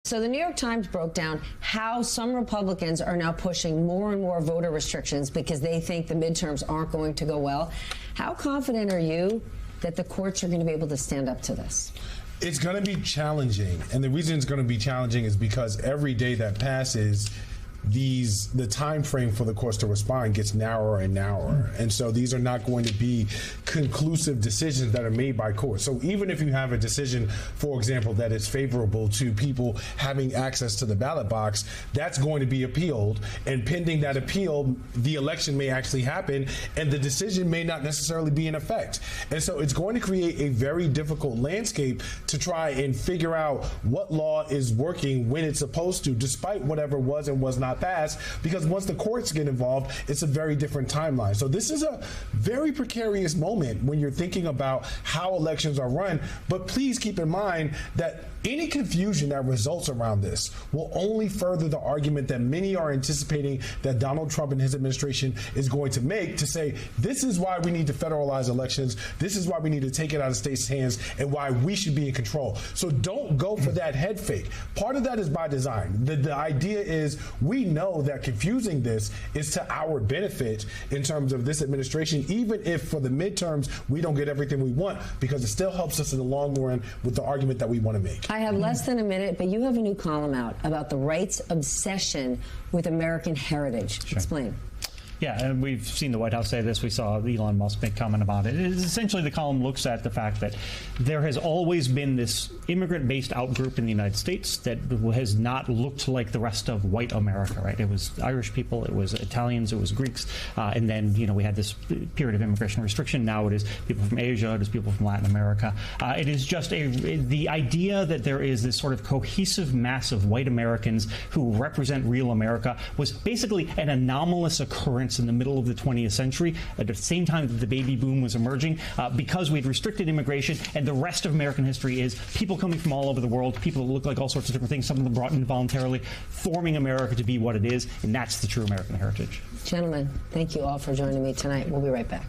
So the New York Times broke down how some Republicans are now pushing more and more voter restrictions because they think the midterms aren't going to go well. How confident are you that the courts are going to be able to stand up to this? It's going to be challenging. And the reason it's going to be challenging is because every day that passes, the time frame for the courts to respond gets narrower and narrower. And so these are not going to be conclusive decisions that are made by courts. So even if you have a decision, for example, that is favorable to people having access to the ballot box, that's going to be appealed. And pending that appeal, the election may actually happen and the decision may not necessarily be in effect. And so it's going to create a very difficult landscape to try and figure out what law is working when it's supposed to, despite whatever was and was not passed, because once the courts get involved, it's a very different timeline. So this is a very precarious moment when you're thinking about how elections are run. But please keep in mind that any confusion that results around this will only further the argument that many are anticipating that Donald Trump and his administration is going to make, to say this is why we need to federalize elections, this is why we need to take it out of states' hands, and why we should be in control. So don't go for that head fake. Part of that is by design. The idea is we know that confusing this is to our benefit in terms of this administration, even if for the midterms we don't get everything we want, because it still helps us in the long run with the argument that we want to make. I have less than a minute, but you have a new column out about the right's obsession with American heritage. Sure. Explain. Yeah, and we've seen the White House say this. We saw Elon Musk make comment about it. Essentially, the column looks at the fact that there has always been this immigrant-based outgroup in the United States that has not looked like the rest of white America, right? It was Irish people, it was Italians, it was Greeks, and then, we had this period of immigration restriction. Now it is people from Asia, it is people from Latin America. It is just the idea that there is this sort of cohesive mass of white Americans who represent real America was basically an anomalous occurrence in the middle of the 20th century, at the same time that the baby boom was emerging, because we'd restricted immigration, and the rest of American history is people coming from all over the world, people that look like all sorts of different things, some of them brought in voluntarily, forming America to be what it is, and that's the true American heritage. Gentlemen, thank you all for joining me tonight. We'll be right back.